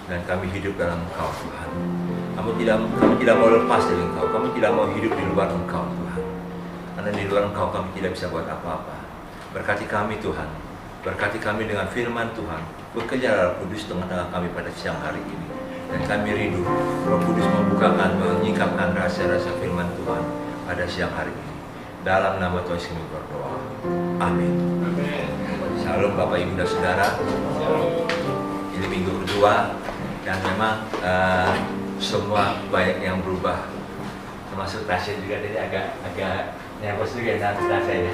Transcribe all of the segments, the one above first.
dan kami hidup dalam Engkau Tuhan. Kami tidak mau lepas dari Engkau, kami tidak mau hidup di luar Engkau Tuhan. Karena di luar Engkau kami tidak bisa buat apa-apa. Berkati kami Tuhan, berkati kami dengan firman Tuhan. Bekerja Roh Kudus tengah-tengah kami pada siang hari ini. Dan kami rindu Roh Kudus membukakan, menyingkapkan rasa-rasa firman Tuhan pada siang hari ini. Dalam nama Tuhan Yesus kami berdoa. Amin. Shalom Bapak Ibu dan Saudara. Ini minggu kedua dan memang semua banyak yang berubah. Termasuk Tasya juga, jadi agak nervous juga ya Tasya ya.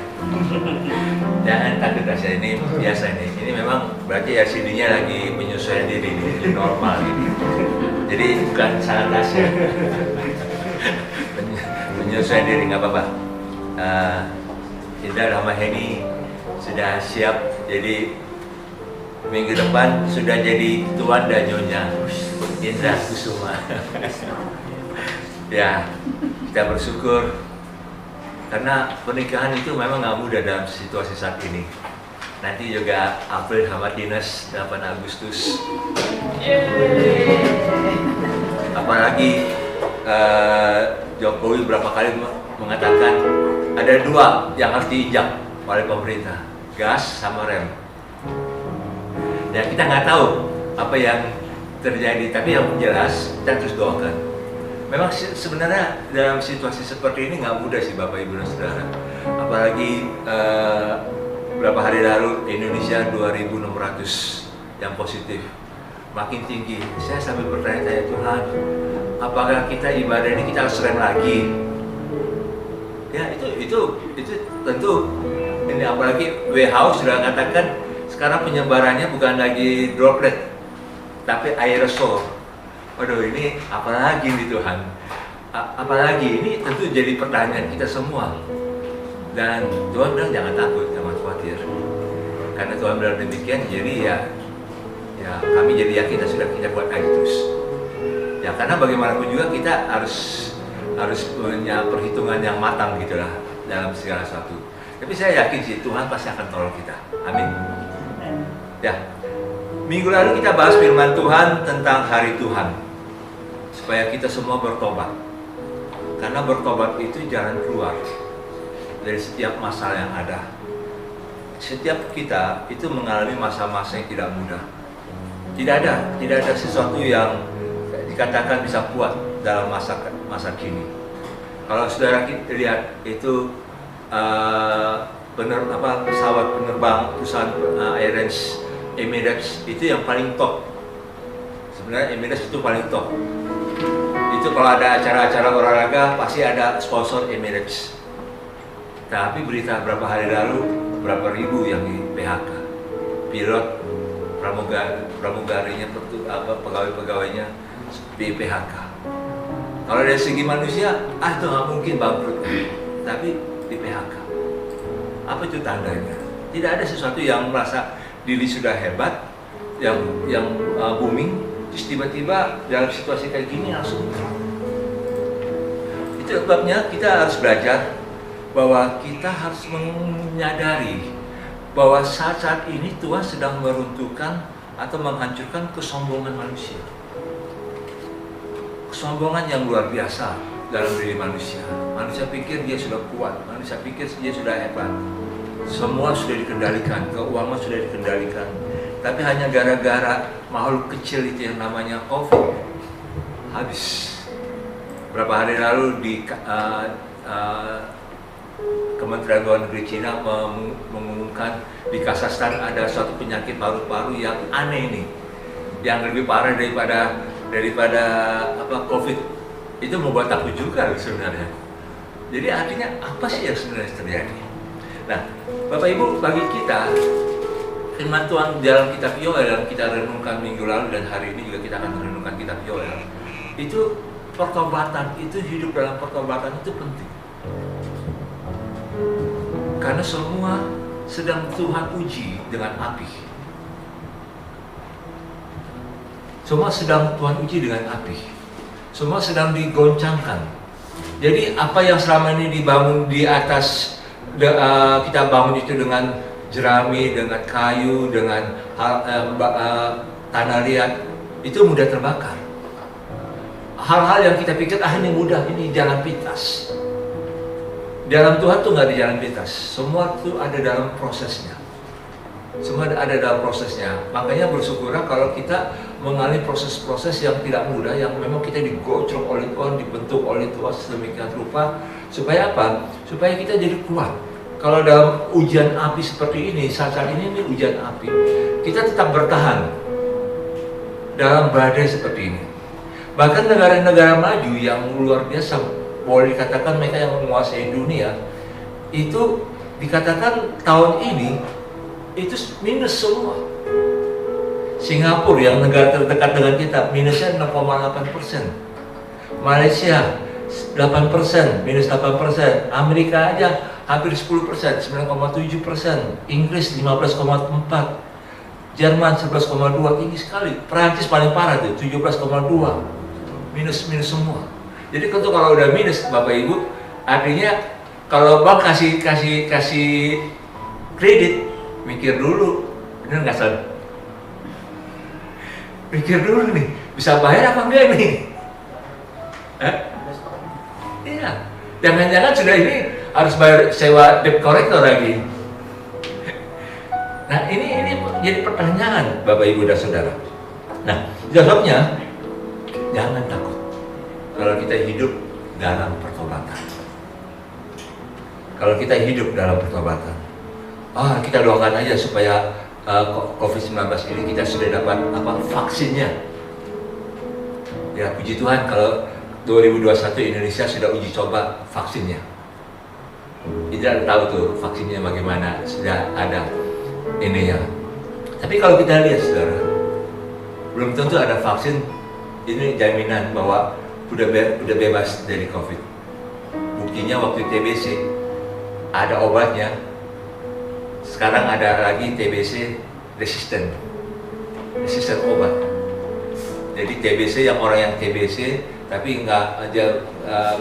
Jangan takut Tasya, ini biasa ini. Ini memang berarti ya CD-nya lagi penyesuaian diri, ini normal ini. Jadi bukan salah Tasya. Penyesuaian diri nggak apa-apa. Indra sama Heni sudah siap, jadi minggu depan sudah jadi tuan dan nyonya Indra Kusuma. Ya, kita bersyukur karena pernikahan itu memang nggak mudah dalam situasi saat ini. Nanti juga April sama Dinas 8 Agustus. Apalagi Jokowi berapa kali mengatakan ada dua yang harus diinjak oleh pemerintah, gas sama rem. Ya kita nggak tahu apa yang terjadi, tapi yang jelas kita terus doakan. Memang sebenarnya dalam situasi seperti ini nggak mudah sih Bapak Ibu dan Saudara. Apalagi beberapa hari lalu Indonesia 2.600 yang positif, makin tinggi. Saya sampai bertanya-tanya, Tuhan, apakah kita ibadah ini kita harus rem lagi? Ya itu tentu ini, apalagi WHO sudah katakan sekarang penyebarannya bukan lagi droplet tapi aerosol. Waduh, ini apalagi nih Tuhan, apalagi ini tentu jadi pertanyaan kita semua. Dan Tuhan bilang jangan takut, jangan khawatir, karena Tuhan bilang demikian. Jadi ya kami jadi yakin dan sudah kita buat aja terus. Ya karena bagaimanapun juga kita harus punya perhitungan yang matang gitulah dalam segala sesuatu. Tapi saya yakin sih Tuhan pasti akan tolong kita. Amin. Ya, minggu lalu kita bahas firman Tuhan tentang hari Tuhan, supaya kita semua bertobat. Karena bertobat itu jalan keluar dari setiap masalah yang ada. Setiap kita itu mengalami masa-masa yang tidak mudah. Tidak ada sesuatu yang dikatakan bisa kuat dalam masa kini. Kalau saudara lihat itu pesawat penerbang perusahaan Emirates itu yang paling top. Sebenarnya Emirates itu paling top. Itu kalau ada acara-acara olahraga pasti ada sponsor Emirates. Tapi berita berapa hari lalu berapa ribu yang di PHK, pilot, pramugarinya, pegawai-pegawainya di PHK. Kalau dari segi manusia, itu nggak mungkin bangkrut, tapi di PHK. Apa itu tandanya? Tidak ada sesuatu yang merasa diri sudah hebat, yang booming, terus tiba-tiba dalam situasi kayak gini langsung. Itu sebabnya kita harus belajar bahwa kita harus menyadari bahwa saat-saat ini Tuhan sedang meruntuhkan atau menghancurkan kesombongan manusia. Kesombongan yang luar biasa dalam diri manusia. Manusia pikir dia sudah kuat, manusia pikir dia sudah hebat. Semua sudah dikendalikan, keuangan sudah dikendalikan. Tapi hanya gara-gara makhluk kecil itu yang namanya COVID, habis. Berapa hari lalu di Kementerian Luar Negeri Cina mengumumkan di Kazakhstan ada suatu penyakit paru-paru yang aneh nih, yang lebih parah daripada COVID. Itu membuat takut juga sebenarnya. Jadi artinya apa sih yang sebenarnya terjadi? Nah, Bapak Ibu, bagi kita firman Tuhan dalam kitab Yoel yang kita renungkan minggu lalu dan hari ini juga kita akan renungkan kitab Yoel, itu pertobatan, itu hidup dalam pertobatan itu penting. Karena semua sedang Tuhan uji dengan api. Semua sedang Tuhan uji dengan api. Semua sedang digoncangkan. Jadi apa yang selama ini dibangun di atas, kita bangun itu dengan jerami, dengan kayu, dengan tanah liat, itu mudah terbakar. Hal-hal yang kita pikir, ini mudah, ini jalan pintas. Dalam Tuhan tuh nggak ada jalan pintas. Semua tuh ada dalam prosesnya. Semua ada dalam prosesnya. Makanya bersyukurlah kalau kita mengalami proses-proses yang tidak mudah, yang memang kita digocok oleh Tuhan, dibentuk oleh Tuhan sedemikian rupa. Supaya apa? Supaya kita jadi kuat. Kalau dalam ujian api seperti ini, saat ini ujian api, kita tetap bertahan dalam badai seperti ini. Bahkan negara-negara maju yang luar biasa, boleh dikatakan mereka yang menguasai dunia, itu dikatakan tahun ini itu minus semua. Singapura yang negara terdekat dengan kita, minusnya 6,8%. Malaysia 8%, minus 8%. Amerika aja hampir 10%, 9,7%. Inggris 15,4%. Jerman 11,2%, tinggi sekali. Perancis paling parah tuh, 17,2%. Minus semua. Jadi kalau udah minus, Bapak Ibu, artinya kalau bank kasih kredit, mikir dulu, bener nggak salah? Mikir dulu nih, bisa bayar apa enggak nih? Iya, jangan-jangan sudah ini harus bayar sewa debt collector lagi. Nah ini jadi pertanyaan Bapak Ibu dan Saudara. Nah jawabnya, jangan takut kalau kita hidup dalam pertobatan. Kalau kita hidup dalam pertobatan, kita doakan aja supaya COVID-19 ini kita sudah dapat vaksinnya. Ya puji Tuhan kalau 2021 Indonesia sudah uji coba vaksinnya. Kita tahu tuh vaksinnya bagaimana, sudah ada ini ya. Tapi kalau kita lihat saudara, belum tentu ada vaksin ini jaminan bahwa udah bebas dari COVID. Buktinya waktu TBC ada obatnya. Sekarang ada lagi TBC resisten obat. Jadi TBC yang orang yang TBC tapi nggak aja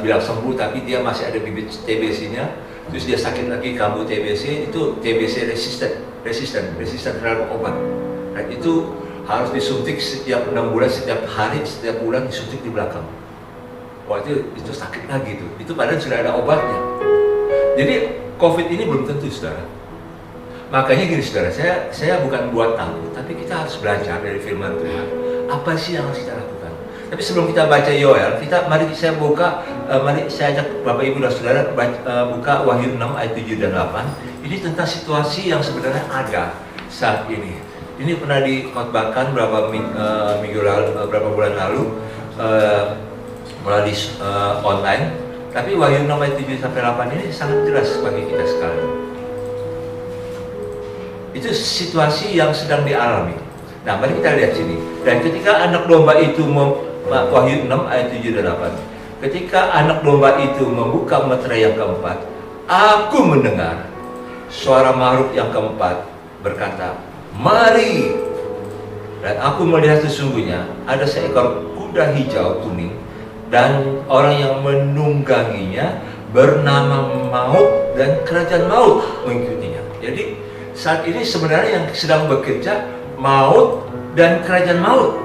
bilang sembuh, tapi dia masih ada bibit TBC-nya, terus dia sakit lagi kambuh TBC, itu TBC resisten terhadap obat. Dan itu harus disuntik setiap 6 bulan, setiap hari, setiap bulan disuntik di belakang. Wah itu sakit lagi tuh. Itu padahal sudah ada obatnya. Jadi COVID ini belum tentu saudara. Makanya gini saudara, saya bukan buat takut, tapi kita harus belajar dari firman Tuhan. Apa sih yang harus kita lakukan? Tapi sebelum kita baca Yoel, mari saya ajak Bapak Ibu dan Saudara buka Wahyu 6 ayat 7 dan 8. Ini tentang situasi yang sebenarnya ada saat ini. Ini pernah dikhotbahkan beberapa bulan lalu melalui online. Tapi Wahyu 6 ayat 7 sampai 8 ini sangat jelas bagi kita sekalian. Itu situasi yang sedang dialami. Nah, mari kita lihat sini. Dan ketika anak domba itu Wahyu 6 ayat 7 dan 8. Ketika anak domba itu membuka meterai yang keempat, aku mendengar suara makhluk yang keempat berkata, "Mari." Dan aku melihat sesungguhnya ada seekor kuda hijau kuning dan orang yang menungganginya bernama Maut dan kerajaan maut mengikutinya. Jadi saat ini sebenarnya yang sedang bekerja maut dan kerajaan maut.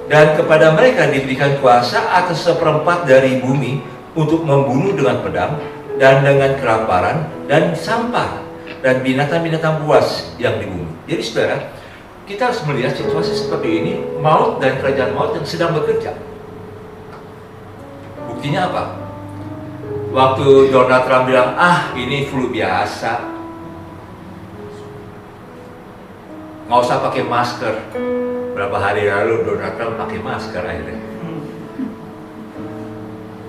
Dan kepada mereka diberikan kuasa atas seperempat dari bumi untuk membunuh dengan pedang dan dengan kelaparan dan sampah dan binatang-binatang buas yang di bumi. Jadi saudara, kita harus melihat situasi seperti ini, maut dan kerajaan maut yang sedang bekerja. Buktinya apa? Waktu Donald Trump bilang, ini flu biasa, nggak usah pakai masker. Berapa hari lalu Donald Trump pakai masker akhirnya.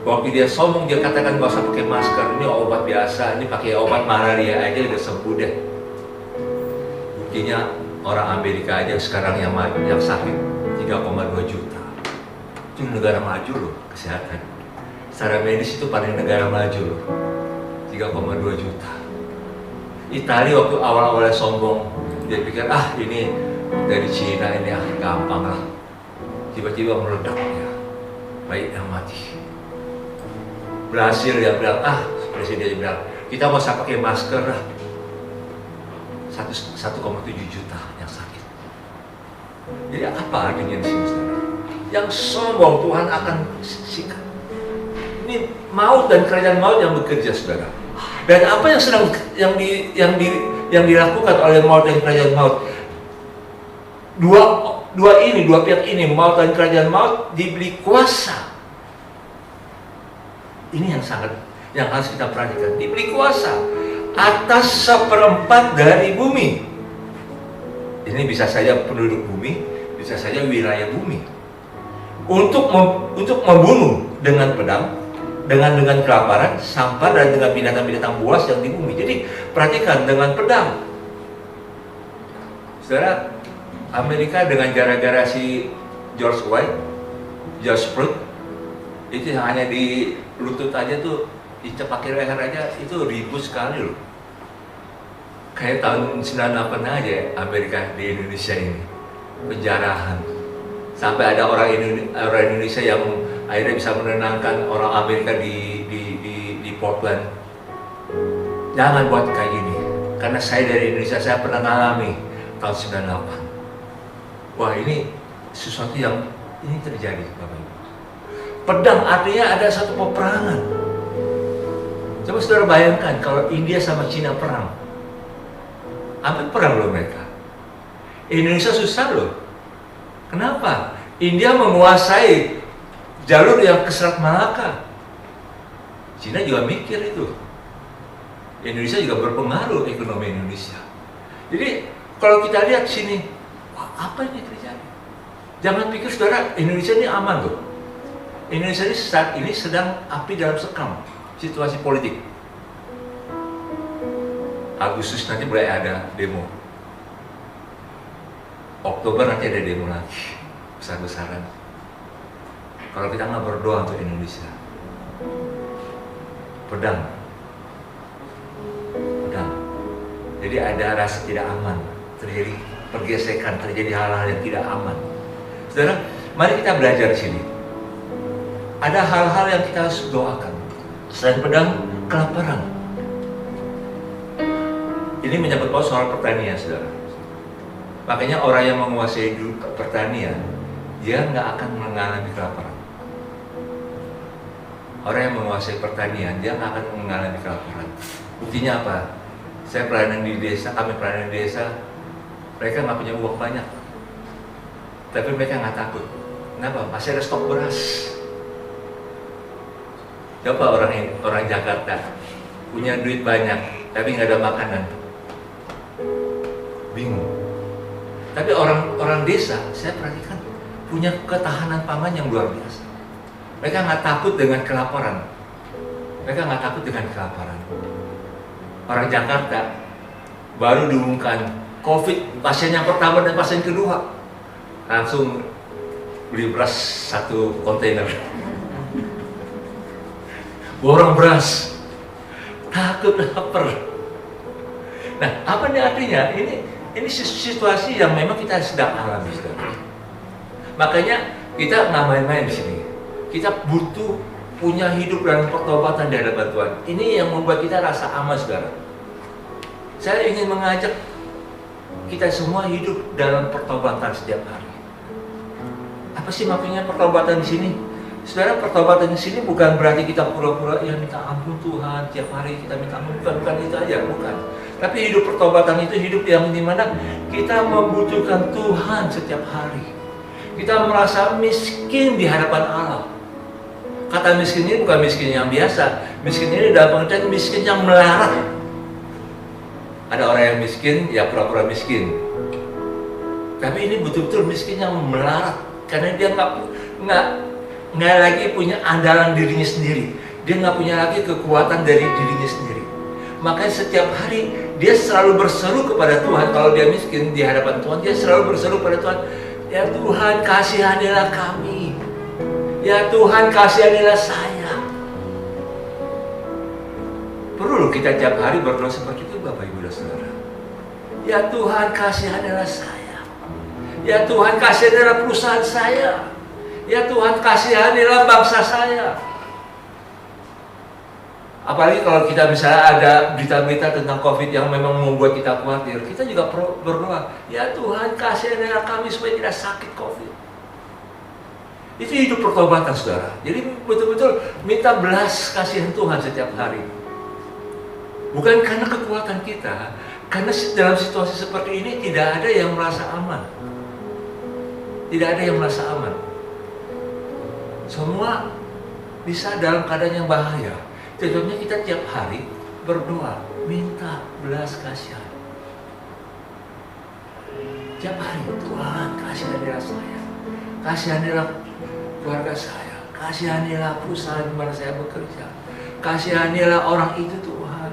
Waktu dia sombong, dia katakan nggak usah pakai masker, ini obat biasa, ini pakai obat malaria aja udah sembuh deh. Buktinya orang Amerika aja sekarang yang sakit 3,2 juta. Itu negara maju loh kesehatan. Secara medis itu paling negara maju loh, 3,2 juta. Italia waktu awal-awalnya sombong, dia pikir ini dari Cina ini gampang lah. Tiba-tiba meledak ya, baik yang mati. Brasil yang bilang, presiden bilang, kita mau pakai masker lah. 1,7 juta yang sakit. Jadi apa artinya di sini, saudara? Yang sombong Tuhan akan sikat. Ini maut dan kerajaan maut yang bekerja, saudara. Dan apa yang sedang yang dilakukan oleh maut dan kerajaan maut? Dua pihak ini, maut dan kerajaan maut, diberi kuasa. Ini yang harus kita perhatikan. Diberi kuasa atas 1/4 dari bumi. Ini bisa saja penduduk bumi, bisa saja wilayah bumi. Untuk membunuh dengan pedang, dengan kelaparan, sampah, dan dengan binatang-binatang buas yang di bumi. Jadi perhatikan, dengan pedang. Saudara, Amerika dengan gara-gara si George Floyd, itu hanya di lutut aja tuh, dicap pakai leher aja, itu ribu sekali loh. Kayak tahun 98 aja Amerika di Indonesia ini, penjarahan. Sampai ada orang Indonesia yang akhirnya bisa menenangkan orang Amerika di Portland. Jangan buat kayak gini, karena saya dari Indonesia, saya pernah mengalami tahun 98. Wah, ini sesuatu yang ini terjadi, Bapak Ibu. Pedang artinya ada satu peperangan. Coba saudara bayangkan kalau India sama Cina perang. Hampir perang loh mereka. Indonesia susah loh. Kenapa? India menguasai jalur yang ke Selat Malaka. Cina juga mikir itu. Indonesia juga berpengaruh ekonomi Indonesia. Jadi kalau kita lihat sini, wah, apa ini terjadi? Jangan pikir saudara Indonesia ini aman loh. Indonesia ini saat ini sedang api dalam sekam situasi politik. Agustus nanti mulai ada demo. Oktober nanti ada demo lagi, besar-besaran. Kalau kita nggak berdoa untuk Indonesia, pedang. Jadi ada rasa tidak aman, terjadi pergesekan, terjadi hal-hal yang tidak aman. Saudara, mari kita belajar di sini. Ada hal-hal yang kita harus doakan. Selain pedang, kelaparan. Ini menyangkut soal pertanian, saudara. Makanya orang yang menguasai pertanian, dia nggak akan mengalami kelaparan. Orang yang menguasai pertanian, dia nggak akan mengalami kelaparan. Buktinya apa? Saya pelayanan di desa, kami pelayanan di desa, mereka nggak punya uang banyak, tapi mereka nggak takut. Kenapa? Masih ada stok beras. Coba orang Jakarta punya duit banyak, tapi nggak ada makanan, bingung. Tapi orang desa, saya perhatikan, punya ketahanan pangan yang luar biasa. Mereka nggak takut dengan kelaparan. Orang Jakarta baru diumumkan COVID, pasien yang pertama dan pasien kedua, langsung beli beras 1 kontainer. Borong beras, takut lapar. Nah, apa ini artinya? Ini situasi yang memang kita sedang alami, saudara. Makanya kita nggak main-main di sini. Kita butuh punya hidup dalam pertobatan di hadapan Tuhan. Ini yang membuat kita rasa aman, saudara. Saya ingin mengajak kita semua hidup dalam pertobatan setiap hari. Apa sih maknanya pertobatan di sini? Saudara, pertobatan di sini bukan berarti kita pura-pura ya minta ampun Tuhan tiap hari kita minta ampun, bukan itu aja, bukan. Tapi hidup pertobatan itu hidup yang dimana kita membutuhkan Tuhan setiap hari. Kita merasa miskin di hadapan Allah. Kata miskin ini bukan miskin yang biasa. Miskin ini dalam pengertian miskin yang melarat. Ada orang yang miskin, ya pura-pura miskin. Tapi ini betul-betul miskin yang melarat, karena dia nggak lagi punya andalan dirinya sendiri. Dia nggak punya lagi kekuatan dari dirinya sendiri. Makanya setiap hari dia selalu berseru kepada Tuhan. Kalau dia miskin di hadapan Tuhan, dia selalu berseru kepada Tuhan, ya Tuhan kasihanilah kami, ya Tuhan kasihanilah saya. Perlu kita tiap hari berdoa seperti itu, Bapak Ibu dan Saudara. Ya Tuhan kasihanilah saya, ya Tuhan kasihanilah perusahaan saya, ya Tuhan kasihanilah bangsa saya. Apalagi kalau kita misalnya ada berita-berita tentang COVID yang memang membuat kita khawatir, kita juga berdoa, ya Tuhan kasihanilah kami supaya tidak sakit COVID. Itu hidup pertobatan, saudara. Jadi betul-betul minta belas kasihan Tuhan setiap hari. Bukan karena kekuatan kita, karena dalam situasi seperti ini tidak ada yang merasa aman. Tidak ada yang merasa aman. Semua bisa dalam keadaan yang bahaya. Tentunya kita tiap hari berdoa, minta belas kasihan. Tiap hari, Tuhan kasihanilah saya, kasihanilah keluarga saya, kasihanilah perusahaan di mana saya bekerja, kasihanilah orang itu Tuhan.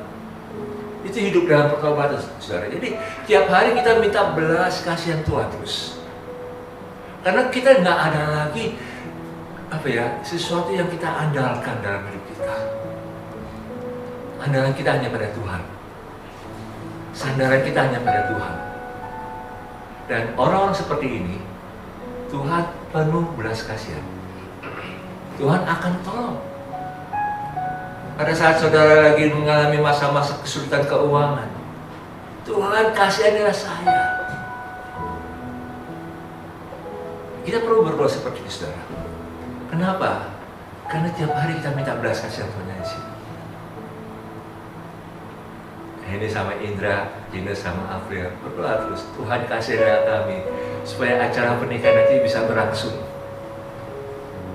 Itu hidup dalam pertobatan, saudara. Jadi tiap hari kita minta belas kasihan Tuhan terus. Karena kita nggak ada lagi sesuatu yang kita andalkan dalam hidup kita. Andalan kita hanya pada Tuhan. Sandaran kita hanya pada Tuhan. Dan orang-orang seperti ini, Tuhan penuh belas kasihan. Tuhan akan tolong. Pada saat saudara lagi mengalami masa-masa kesulitan keuangan, Tuhan kasihanilah saya. Kita perlu berdoa seperti itu, saudara. Kenapa? Karena tiap hari kita minta belas kasihan Tuhan di sini. Ini sama Indra, Gina sama April berdoa terus, Tuhan kasihlah kami supaya acara pernikahan nanti bisa berlangsung.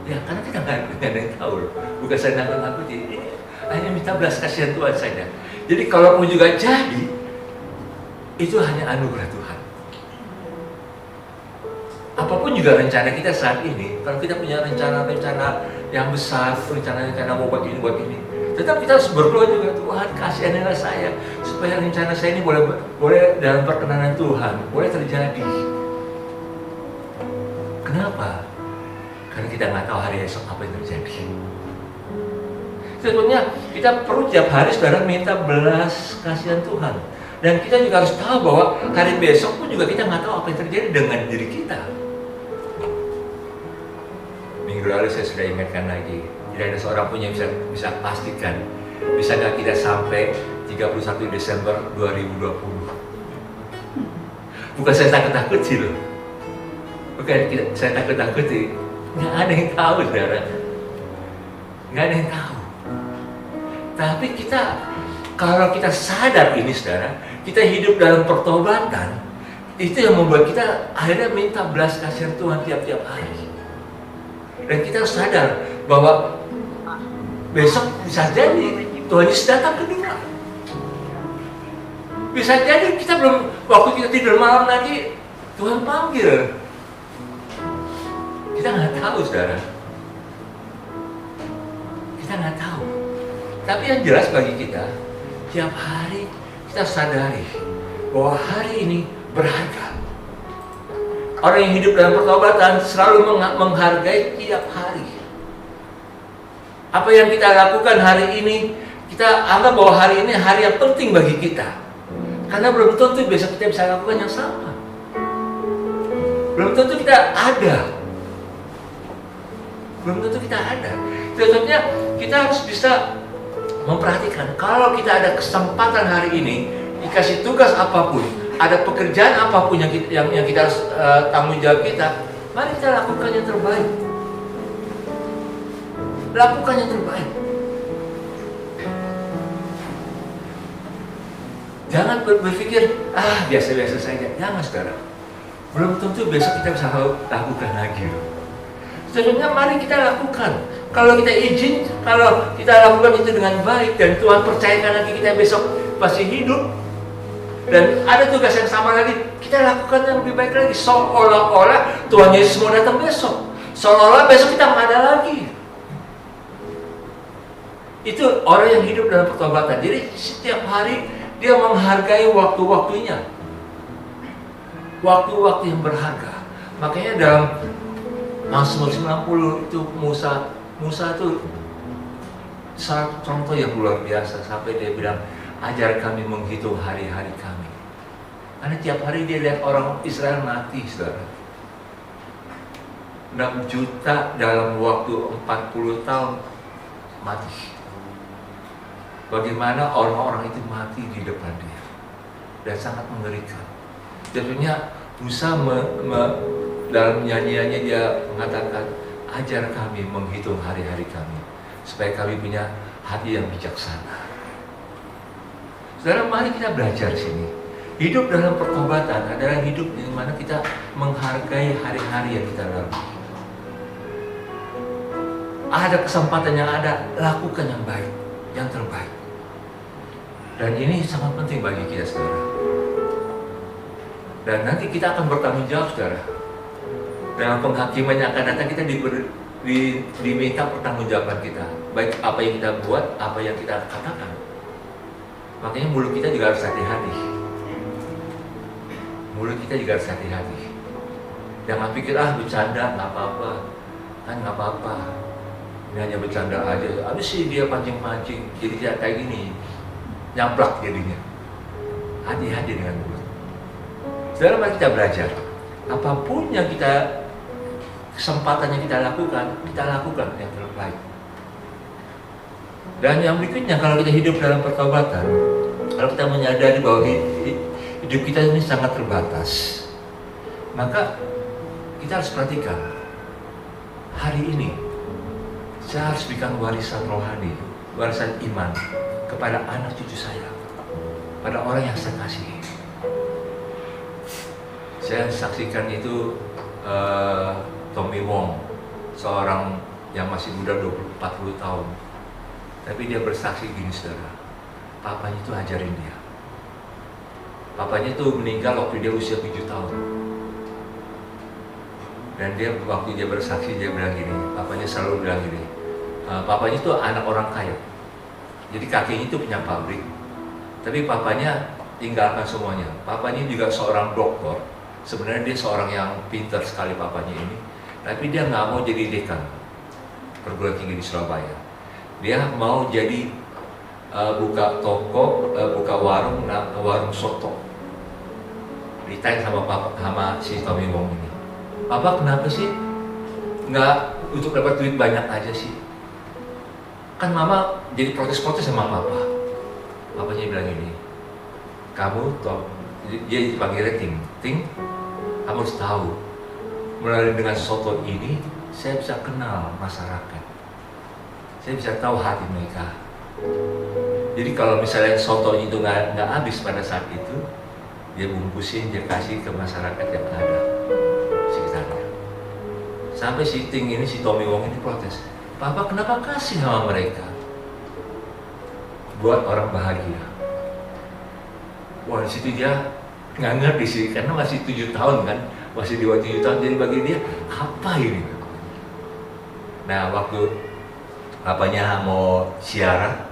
Ya, karena kita nggak ada yang tahu loh. Bukan saya nakut-nakuti, hanya minta belas kasihan Tuhan saja. Jadi kalau mau juga jadi, itu hanya anugerah Tuhan. Apapun juga rencana kita saat ini, kalau kita punya rencana-rencana yang besar, rencana-rencana mau buat ini, tetap kita harus berdoa juga, Tuhan kasihanilah saya supaya rencana saya ini boleh dalam perkenanan Tuhan, boleh terjadi. Kenapa? Karena kita nggak tahu hari esok apa yang terjadi. Sebetulnya kita perlu tiap hari saudara minta belas kasihan Tuhan. Dan kita juga harus tahu bahwa hari besok pun juga kita nggak tahu apa yang terjadi dengan diri kita. Minggu lalu saya sudah ingatkan lagi, tidak ada seorang pun yang bisa pastikan bisa nggak kita sampai 31 Desember 2020. Bukan saya takut-takuti loh. Bukan saya takut-takuti. Nggak ada yang tahu, saudara. Nggak ada yang tahu. Tapi kalau kita sadar ini, saudara, kita hidup dalam pertobatan, itu yang membuat kita akhirnya minta belas kasihan Tuhan tiap-tiap hari. Dan kita sadar bahwa besok bisa jadi Tuhan Yesus datang kedua. Bisa jadi kita waktu kita tidur malam nanti Tuhan panggil. Kita nggak tahu, saudara. Kita nggak tahu. Tapi yang jelas bagi kita, tiap hari kita sadari bahwa hari ini berharga. Orang yang hidup dalam pertobatan selalu menghargai tiap hari. Apa yang kita lakukan hari ini, kita anggap bahwa hari ini hari yang penting bagi kita. Karena belum tentu besok kita bisa lakukan yang sama. Belum tentu kita ada. Belum tentu kita ada. Tentunya kita harus bisa memperhatikan, kalau kita ada kesempatan hari ini, dikasih tugas apapun, ada pekerjaan apapun yang kita harus tanggung jawab kita, mari kita lakukan yang terbaik. Lakukan yang terbaik. Jangan berpikir, biasa-biasa saja. Jangan, saudara. Belum tentu besok kita bisa lakukan lagi. Sebenarnya mari kita lakukan. Kalau kita izin, kalau kita lakukan itu dengan baik dan Tuhan percayakan lagi kita besok pasti hidup. Dan ada tugas yang sama lagi, kita lakukan yang lebih baik lagi. Seolah-olah Tuhan Yesus mau datang besok. Seolah-olah besok kita nggak ada lagi. Itu orang yang hidup dalam pertobatan. Jadi setiap hari dia menghargai waktu-waktunya. Waktu-waktu yang berharga. Makanya dalam Mazmur 90 itu Musa itu satu contoh yang luar biasa. Sampai dia bilang, ajar kami menghitung hari-hari kami. Karena tiap hari dia lihat orang Israel mati, saudara. 6 juta dalam waktu 40 tahun mati. bagaimana orang-orang itu mati di depan dia, dan sangat mengerikan. Tentunya Musa dalam nyanyiannya dia mengatakan, ajar kami menghitung hari-hari kami, supaya kami punya hati yang bijaksana. Saudara, mari kita belajar sini. Hidup dalam pertobatan adalah hidup di mana kita menghargai hari-hari yang kita lalui. Ada kesempatan yang ada, lakukan yang baik, yang terbaik. Dan ini sangat penting bagi kita, saudara. Dan nanti kita akan bertanggung jawab, saudara. Dalam penghakiman yang akan datang, kita diminta pertanggungjawaban kita, baik apa yang kita buat, apa yang kita katakan. Makanya mulut kita juga harus hati-hati. Mulut kita juga harus hati-hati. Jangan pikir, bercanda, nggak apa-apa. Kan nggak apa-apa. Ini hanya bercanda aja. Habis sih dia pancing-pancing, jadi tidak kayak gini. Nyamplak jadinya. Hati-hati dengan mulut. Saudara, mari kita belajar. Apapun yang kesempatan yang kita lakukan yang terbaik. Dan yang berikutnya, kalau kita hidup dalam pertobatan, kalau kita menyadari bahwa hidup kita ini sangat terbatas, maka kita harus perhatikan, hari ini saya harus berikan warisan rohani, warisan iman kepada anak cucu saya, pada orang yang saya kasihi. Saya saksikan itu Tommy Wong, seorang yang masih muda 40 tahun. Tapi dia bersaksi gini, saudara, papanya itu ajarin dia. Papanya itu meninggal waktu dia usia 7 tahun. Dan dia waktu dia bersaksi, dia bilang gini, papanya selalu bilang gini, papanya itu anak orang kaya. Jadi kakeknya itu punya pabrik, tapi papanya tinggalkan semuanya. Papanya juga seorang dokter. Sebenarnya dia seorang yang pintar sekali papanya ini, tapi dia nggak mau jadi dekan perguruan tinggi di Surabaya. Dia mau jadi buka toko, buka warung soto. Ditanya sama si Tommy Wong ini, Papa kenapa sih nggak untuk dapat duit banyak aja sih? Kan Mama jadi protes-protes sama Papa. Papanya bilang ini, kamu dia dipanggilnya Ting, kamu harus tahu, melalui dengan soto ini saya bisa kenal masyarakat. Saya bisa tahu hati mereka. Jadi kalau misalnya soto itu nggak habis pada saat itu, dia bungkusin, dia kasih ke masyarakat yang ada sekitarnya. Sampai si Tommy Wong ini protes, Papa kenapa kasih sama mereka? Buat orang bahagia. Wah, di situ dia nggak ngerti sih, karena masih 7 tahun kan, masih di bawah 7 tahun. Jadi bagi dia apa ini? Nah, waktu papanya mau siaran,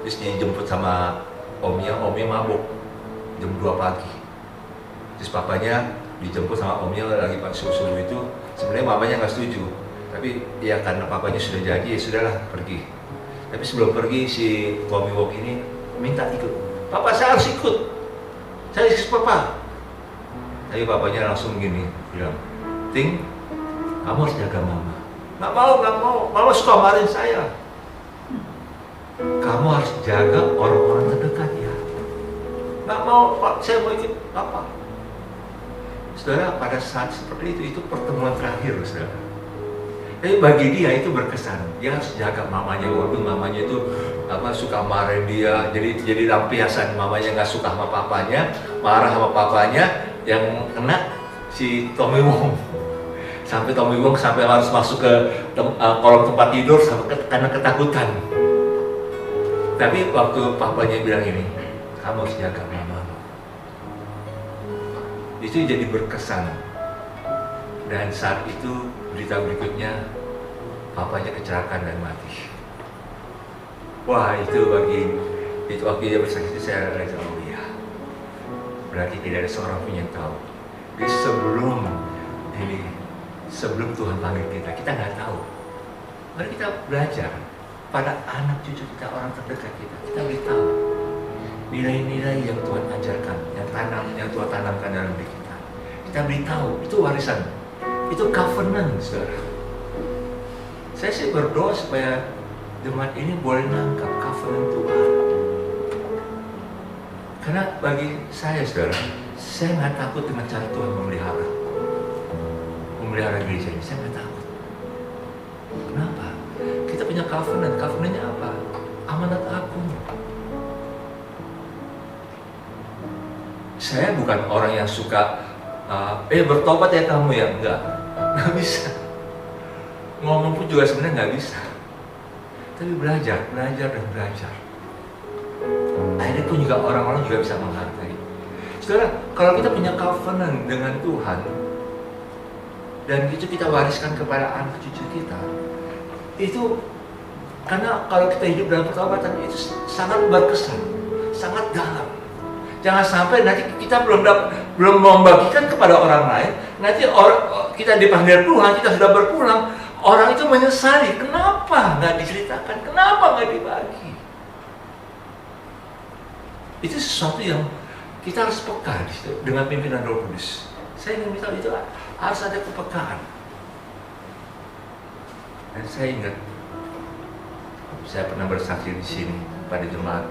terus dia jemput sama omnya mabuk jam 2 pagi. Terus papanya dijemput sama omnya lagi pas subuh itu, sebenarnya mamanya nggak setuju, tapi ya karena papanya sudah jadi, ya sudahlah pergi. Tapi sebelum pergi si Tommy Wong ini minta ikut. Papa, saya harus ikut. Saya ikut Papa. Tapi papanya langsung gini bilang, Ting, kamu harus jaga Mama. Nggak mau, Mama suka marahin saya. Kamu harus jaga orang-orang terdekat ya. Nggak mau, Pak, saya mau ikut Papa. Saudara, pada saat seperti itu pertemuan terakhir, saudara. Tapi bagi dia itu berkesan. Dia harus jaga mamanya. Waduh, mamanya itu suka marahin dia. Jadi lampiasan, mamanya nggak suka sama papanya, marah sama papanya. Yang kena si Tommy Wong. Sampai Tommy Wong harus masuk ke kolom tempat tidur karena ketakutan. Tapi waktu papanya bilang ini, kamu harus jaga mama. Itu jadi berkesan. Dan saat itu berita berikutnya, papanya kecelakaan dan mati. Wah, itu waktu dia bersaksi, saya rasa, oh iya, berarti tidak ada seorang pun yang tahu. Jadi sebelum Tuhan panggil kita nggak tahu. Mari kita belajar pada anak cucu kita, orang terdekat kita beritahu nilai-nilai yang Tuhan ajarkan, yang Tuhan tanamkan dalam diri kita. Kita beritahu, itu warisan, itu covenant, saudara. Saya sih berdoa supaya jemaat ini boleh nangkap covenant Tuhan. Karena bagi saya, saudara, saya nggak takut dengan cara Tuhan memelihara gereja ini. Saya nggak takut. Kenapa? Kita punya covenant. Covenantnya apa? Amanat agung. Saya bukan orang yang suka bertobat ya kamu ya. Enggak bisa. Ngomong pun juga sebenarnya nggak bisa. Tapi belajar. Akhirnya pun juga orang-orang juga bisa menghargai. Saudara, kalau kita punya covenant dengan Tuhan dan itu kita wariskan kepada anak cucu kita, itu karena kalau kita hidup dalam pertobatan itu sangat berkesan, sangat dalam. Jangan sampai nanti kita belum membagikan kepada orang lain, nanti kita dipanggil Tuhan, kita sudah berpulang, orang itu menyesali, kenapa nggak diceritakan, kenapa nggak dibagi. Itu sesuatu yang kita harus peka dengan pimpinan Roh Kudus. Saya ingin minta itu harus ada kepekaan. Dan saya ingat, saya pernah bersaksi di sini pada jemaat.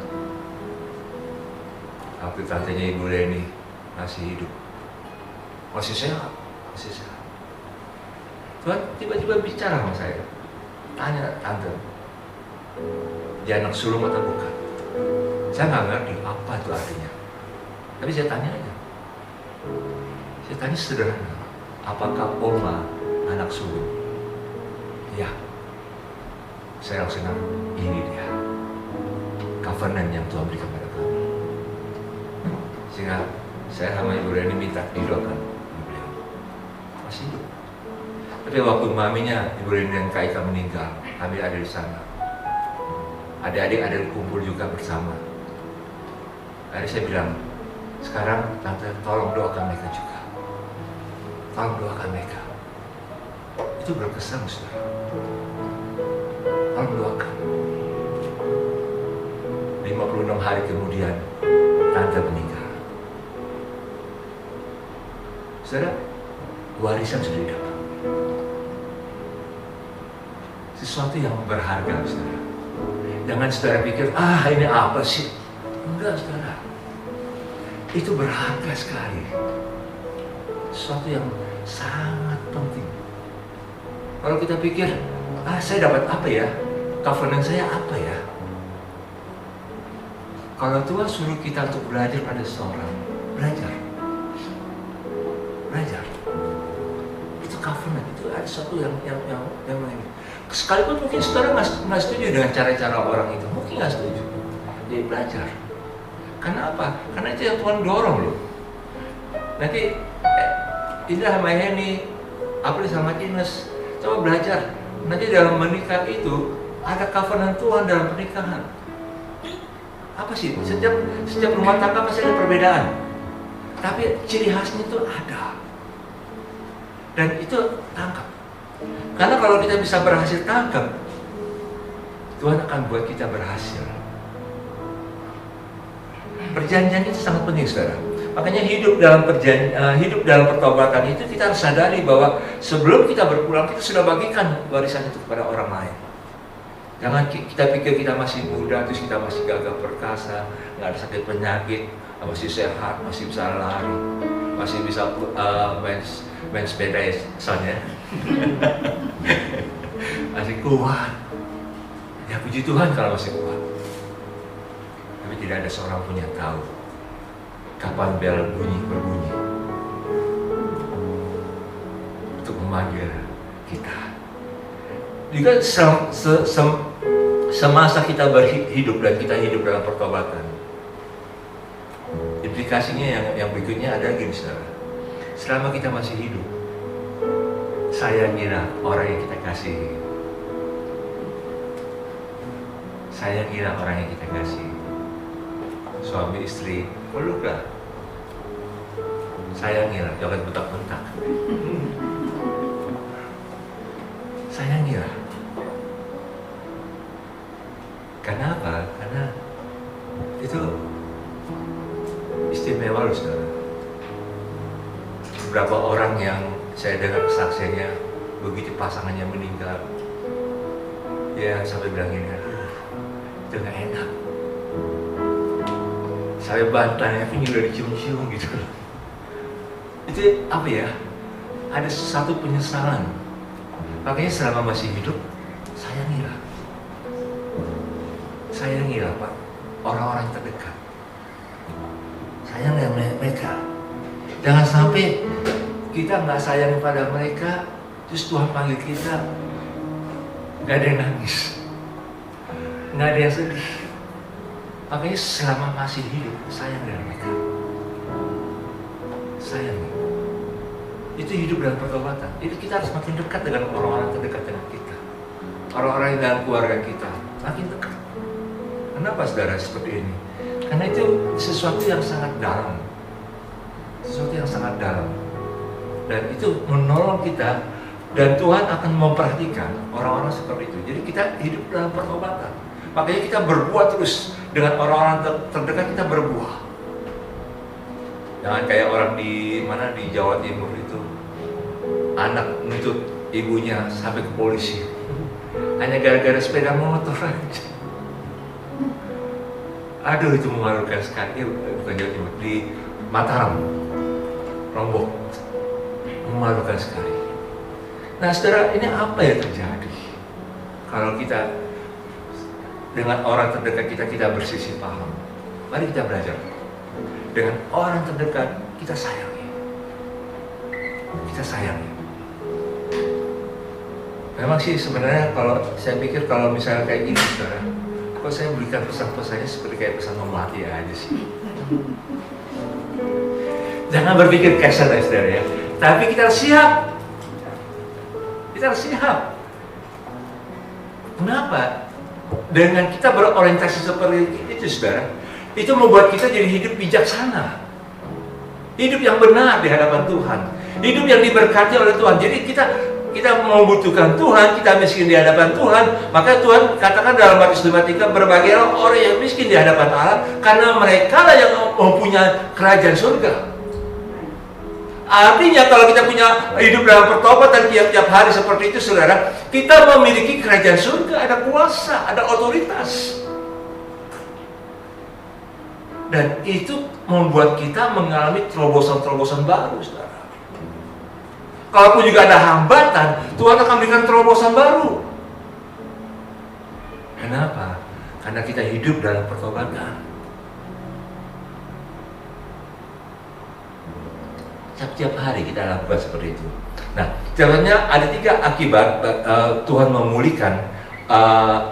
Waktu tantenya Ibu Leni masih hidup, masih sehat. Tuhan tiba-tiba bicara sama saya, tanya tante, dia anak sulung atau bukan? Saya nggak ngerti apa itu artinya, tapi saya tanya aja. Saya tanya sederhana, apakah Oma anak sulung? Ya. Saya langsung bilang, ini dia covenant yang Tuhan berikan pada kami. Sehingga saya sama Ibu Reni minta didoakan beliau masih hidup. Tapi waktu maminya Ibu Reni dan Kak Ika meninggal, kami ada di sana. Adik-adik ada kumpul juga bersama. Akhirnya saya bilang, sekarang tante tolong doakan mereka juga. Tolong doakan mereka. Itu berkesan, saudara. Tolong doakan. 56 hari kemudian tante meninggal. Saudara, warisan sudah didapat. Sesuatu yang berharga, saudara. Jangan saudara pikir, ini apa sih? Enggak, saudara. Itu berharga sekali. Sesuatu yang sangat penting. Kalau kita pikir, saya dapat apa ya? Covenant saya apa ya? Kalau Tuhan suruh kita untuk belajar pada seseorang, belajar. Itu covenant, itu ada sesuatu yang sekalipun mungkin saudara nggak setuju dengan cara-cara orang itu, mungkin nggak setuju. Jadi belajar. Karena apa? Karena itu yang Tuhan dorong loh. Nanti Indra sama Heni, April sama Ines, coba belajar. Nanti dalam menikah itu ada covenant Tuhan dalam pernikahan. Apa sih? Setiap rumah tangga pasti ada perbedaan. Tapi ciri khasnya itu ada. Dan itu tangkap. Karena kalau kita bisa berhasil tangkap, Tuhan akan buat kita berhasil. Perjanjian itu sangat penting, saudara. Makanya hidup dalam pertobatan itu kita harus sadari bahwa sebelum kita berpulang kita sudah bagikan warisan itu kepada orang lain. Jangan kita pikir kita masih muda, terus kita masih gagah perkasa, nggak ada sakit penyakit, masih sehat, masih bisa lari, masih bisa main sepeda ya, soalnya masih kuat. Ya puji Tuhan kalau masih kuat. Tapi tidak ada seorang pun yang tahu kapan bel berbunyi untuk memanggil kita. Juga semasa kita berhidup dan kita hidup dalam pertobatan, implikasinya yang berikutnya adalah gini, saudara. Selama kita masih hidup, sayangilah orang yang kita kasihi. Sayangilah orang yang kita kasihi. Suami istri, peluklah. Sayangilah, jangan bentak-bentak. Sayangilah. Karena apa? Karena itu istimewa loh, saudara. Beberapa orang yang saya dengar kesaksiannya, begitu pasangannya meninggal, ya sampai bilang ini, itu gak enak. Sampai bantalnya pun udah dicium-cium gitu. Itu apa ya? Ada satu penyesalan. Makanya selama masih hidup, sayangilah. Sayangilah Pak, orang-orang terdekat. Sayanglah mereka. Jangan sampai kita nggak sayang pada mereka, terus Tuhan panggil kita, nggak ada yang nangis, nggak ada yang sedih. Makanya selama masih hidup, sayang dengan mereka. Sayang. Itu hidup dalam pertobatan. Itu kita harus makin dekat dengan orang-orang terdekat dengan kita. Orang-orang yang dalam keluarga kita, makin dekat. Kenapa saudara seperti ini? Karena itu sesuatu yang sangat dalam. Sesuatu yang sangat dalam. Dan itu menolong kita, dan Tuhan akan memperhatikan orang-orang seperti itu. Jadi kita hidup dalam pertobatan. Makanya kita berbuat terus dengan orang-orang terdekat, kita berbuah. Jangan kayak orang di mana di Jawa Timur itu, anak menuntut ibunya sampai ke polisi hanya gara-gara sepeda motor aja. Aduh, itu memalukan sekali. Bukan Jawa Timur, di Mataram, Lombok, memalukan sekali. Nah saudara, ini apa yang terjadi kalau kita dengan orang terdekat kita bersisih paham? Mari kita belajar. Dengan orang terdekat kita sayangi. Kita sayangi. Memang sih sebenarnya kalau saya pikir kalau misalnya kayak gini saudara, kok saya berikan pesan-pesannya seperti kayak pesan memati aja sih. Jangan berpikir kasar ya saudara ya. Tapi kita harus siap. Kita harus siap. Kenapa? Dengan kita berorientasi seperti itu saudara, itu membuat kita jadi hidup bijaksana, hidup yang benar di hadapan Tuhan, hidup yang diberkati oleh Tuhan. Jadi kita membutuhkan Tuhan, kita miskin di hadapan Tuhan. Maka Tuhan katakan dalam Matius 5:3, berbahagialah orang yang miskin di hadapan Allah, karena mereka lah yang mempunyai kerajaan surga. Artinya kalau kita punya hidup dalam pertobatan tiap-tiap hari seperti itu saudara, kita memiliki kerajaan surga, ada kuasa, ada otoritas. Dan itu membuat kita mengalami terobosan-terobosan baru saudara. Kalaupun juga ada hambatan, Tuhan akan berikan terobosan baru. Kenapa? Karena kita hidup dalam pertobatan. Setiap hari kita lakukan seperti itu. Nah, caranya ada 3 akibat Tuhan memulihkan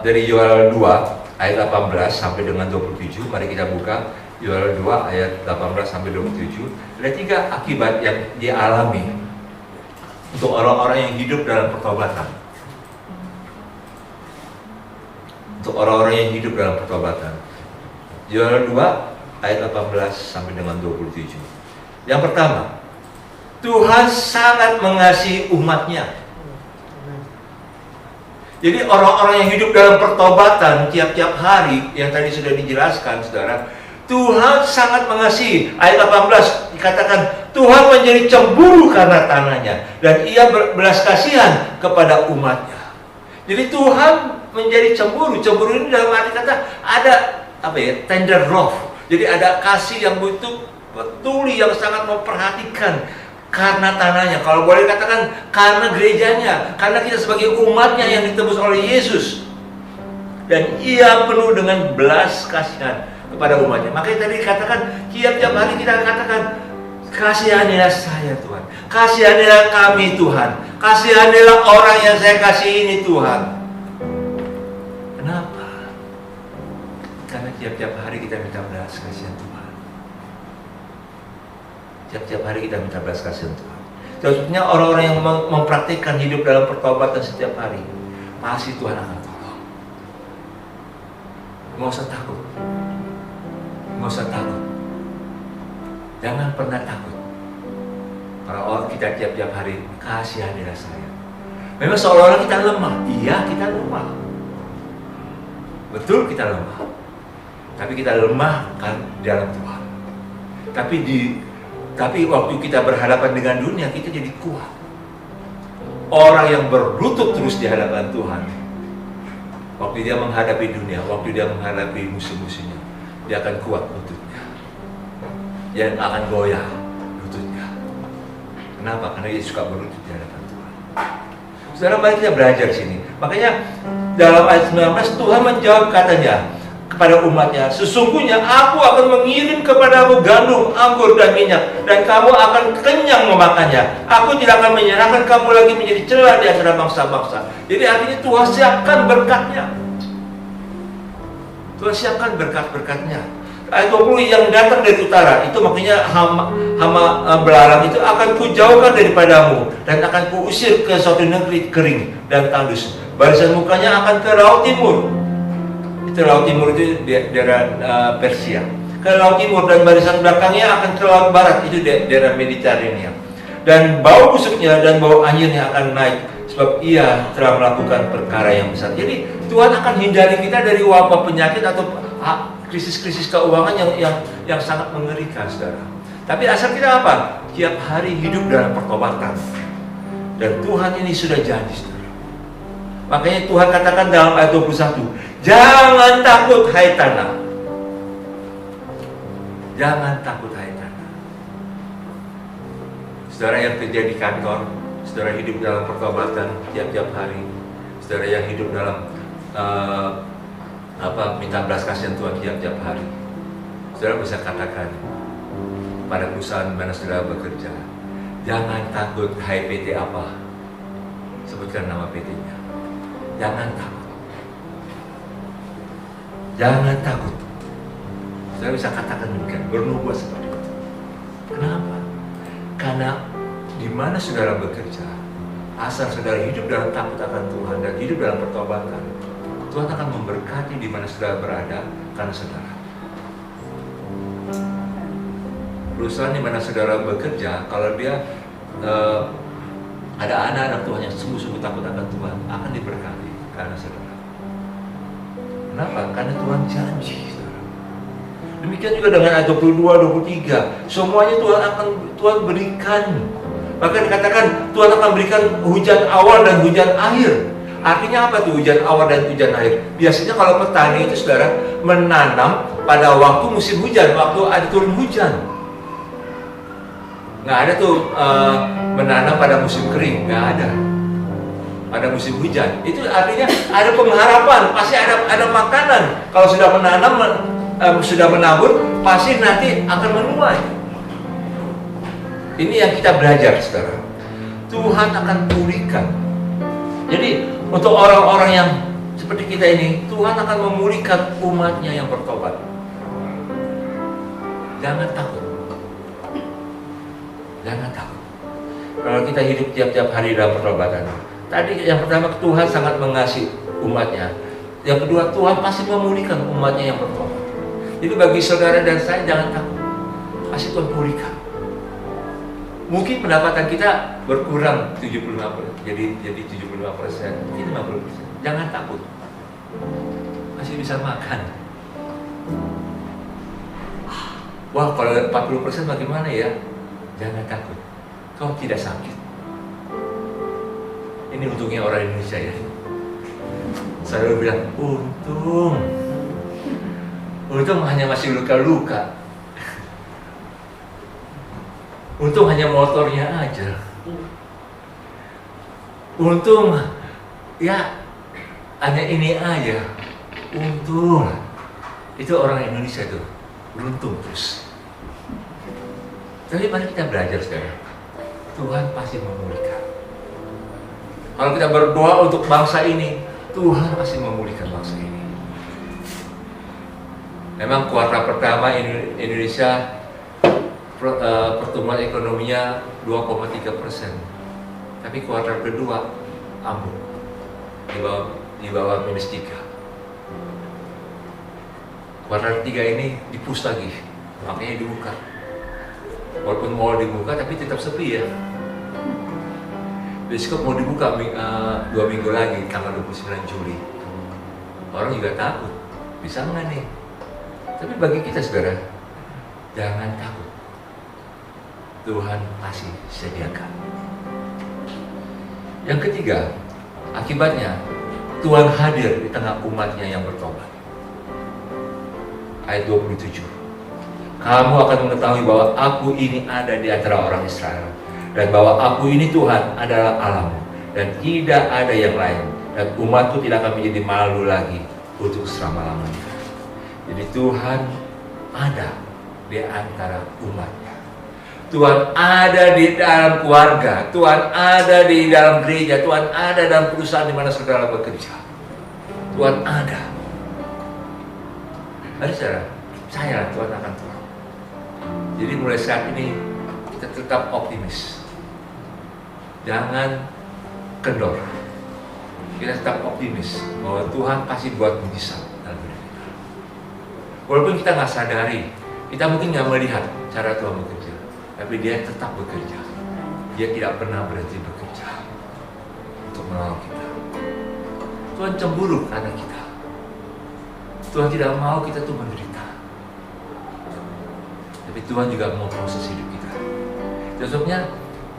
dari Yoel 2 ayat 18 sampai dengan 27. Mari kita buka Yoel 2 ayat 18 sampai 27. Ada 3 akibat yang dialami untuk orang-orang yang hidup dalam pertobatan. Untuk orang-orang yang hidup dalam pertobatan. Yoel 2 ayat 18 sampai dengan 27. Yang pertama, Tuhan sangat mengasihi umatnya. Jadi orang-orang yang hidup dalam pertobatan tiap-tiap hari, yang tadi sudah dijelaskan saudara, Tuhan sangat mengasihi. Ayat 18 dikatakan, Tuhan menjadi cemburu karena tanahnya, dan ia berbelas kasihan kepada umatnya. Jadi Tuhan menjadi cemburu. Cemburu ini dalam arti kata ada tender love. Jadi ada kasih yang betul peduli, yang sangat memperhatikan karena tanahnya. Kalau boleh katakan karena gerejanya, karena kita sebagai umatnya yang ditebus oleh Yesus. Dan ia penuh dengan belas kasihan kepada umatnya. Makanya tadi dikatakan tiap-tiap hari kita katakan, kasihanilah saya Tuhan, kasihanilah kami Tuhan, kasihanilah orang yang saya kasih ini Tuhan. Kenapa? Karena tiap-tiap hari kita minta belas kasihan Tuhan. Tiap-tiap hari kita minta belas kasihan Tuhan. Maksudnya orang-orang yang mempraktikkan hidup dalam pertobatan setiap hari, pasti Tuhan akan tolong. Nggak usah takut. Nggak usah takut. Jangan pernah takut. Kalau kita tiap-tiap hari, kasihanilah saya. Memang seolah-olah kita lemah. Iya, kita lemah. Betul kita lemah. Tapi kita lemah kan di dalam Tuhan. Tapi waktu kita berhadapan dengan dunia, kita jadi kuat. Orang yang berlutut terus di hadapan Tuhan, waktu dia menghadapi dunia, waktu dia menghadapi musuh-musuhnya, dia akan kuat lututnya. yang akan goyah lututnya. Kenapa? Karena dia suka berlutut di hadapan Tuhan. Saudara, mari kita belajar sini. Makanya dalam ayat 19 Tuhan menjawab katanya kepada umatnya, sesungguhnya aku akan mengirim kepadamu gandum, anggur, dan minyak, dan kamu akan kenyang memakannya. Aku tidak akan menyerahkan kamu lagi menjadi celah di antara bangsa-bangsa. Jadi artinya Tuhan siapkan berkatnya. Tuhan siapkan berkat-berkatnya. Ayat 20, yang datang dari utara, itu makanya hama belalang itu akan kujauhkan daripadamu, dan akan kuusir ke suatu negeri kering dan tandus. Barisan mukanya akan ke laut timur. Itu laut timur itu daerah Persia. Ke laut timur, dan barisan belakangnya akan ke laut barat, itu daerah Mediterania. Dan bau busuknya dan bau anyirnya akan naik, sebab ia telah melakukan perkara yang besar. Jadi Tuhan akan hindari kita dari wabah penyakit atau krisis-krisis keuangan yang sangat mengerikan, saudara. Tapi asal kita apa? Tiap hari hidup dalam pertobatan. Dan Tuhan ini sudah janji, saudara. Makanya Tuhan katakan dalam ayat 21, jangan takut hai tanah. Jangan takut hai tanah. Saudara yang kerja di kantor, saudara hidup dalam pertobatan tiap-tiap hari, saudara yang hidup dalam minta belas kasihan Tuhan tiap-tiap hari, saudara bisa katakan pada perusahaan mana saudara bekerja, jangan takut hai PT apa, sebutkan nama PT-nya. Jangan takut. Jangan takut. Saudara bisa katakan demikian, bernubuat seperti itu. Kenapa? Karena di mana saudara bekerja, asal saudara hidup dalam takut akan Tuhan dan hidup dalam pertobatan, Tuhan akan memberkati di mana saudara berada karena saudara. Perusahaan di mana saudara bekerja, kalau dia ada anak-anak Tuhan yang sungguh-sungguh takut akan Tuhan, akan diberkati karena saudara. Kenapa? Karena Tuhan janji, saudara. Demikian juga dengan ayat 22, 23. Semuanya Tuhan berikan. Bahkan dikatakan Tuhan akan berikan hujan awal dan hujan akhir. Artinya apa tuh hujan awal dan hujan akhir? Biasanya kalau petani itu, saudara, menanam pada waktu musim hujan, waktu ada turun hujan. Nggak ada tuh menanam pada musim kering, nggak ada. Pada musim hujan, itu artinya ada pengharapan, pasti ada makanan. Kalau sudah menanam, sudah menabur, pasti nanti akan menuai. Ini yang kita belajar, saudara. Tuhan akan pulihkan. Jadi untuk orang-orang yang seperti kita ini, Tuhan akan memulihkan umatnya yang bertobat. Jangan takut. Jangan takut. Kalau kita hidup tiap-tiap hari dalam pertobatan. Tadi yang pertama, Tuhan sangat mengasihi umatnya. Yang kedua, Tuhan pasti memulihkan umatnya yang bertobat. Jadi bagi saudara dan saya, jangan takut. Pasti Tuhan pulihkan. Mungkin pendapatan kita berkurang 75%, jadi 75%, mungkin 50%. Jangan takut. Masih bisa makan. Wah, kalau 40% bagaimana ya? Jangan takut. Kau tidak sakit. Ini untungnya orang Indonesia ya. Saya bilang, untung hanya masih luka-luka. Untung hanya motornya aja. Untung ya hanya ini aja. Untung. Itu orang Indonesia tuh, beruntung terus. Tapi mari kita belajar sekarang. Tuhan pasti memulihkan. Kalau kita berdoa untuk bangsa ini, Tuhan pasti memulihkan bangsa ini. Memang kuartal pertama Indonesia pertumbuhan ekonominya 2,3%, tapi kuartal kedua ambruk di bawah -3. Kuartal 3 ini dipus lagi, makanya dibuka. Walaupun mall dibuka, tapi tetap sepi ya. Bioskop mau dibuka 2 minggu lagi, tanggal 29 Juli. Orang juga takut, bisa nggak nih? Tapi bagi kita, saudara, jangan takut. Tuhan pasti sediakan. Yang ketiga, akibatnya Tuhan hadir di tengah umatnya yang bertobat. Ayat 27. kamu akan mengetahui bahwa aku ini ada di antara orang Israel, dan bahwa aku ini Tuhan adalah Allahmu, dan tidak ada yang lain, dan umatku tidak akan menjadi malu lagi untuk selama-lamanya. Jadi Tuhan ada di antara umatnya. Tuhan ada di dalam keluarga, Tuhan ada di dalam gereja, Tuhan ada dalam perusahaan di mana saudara bekerja. Tuhan ada. Mari saudara, percayalah Tuhan akan tolong. Jadi mulai saat ini kita tetap optimis. Jangan kendor. Kita tetap optimis bahwa Tuhan pasti buat mujizat dalam hidup kita. Walaupun kita nggak sadari, kita mungkin nggak melihat cara Tuhan bekerja, tapi Dia tetap bekerja. Dia tidak pernah berhenti bekerja untuk menolong kita. Tuhan cemburu karena kita. Tuhan tidak mau kita tuh menderita. Tapi Tuhan juga mau proses hidup kita. Contohnya,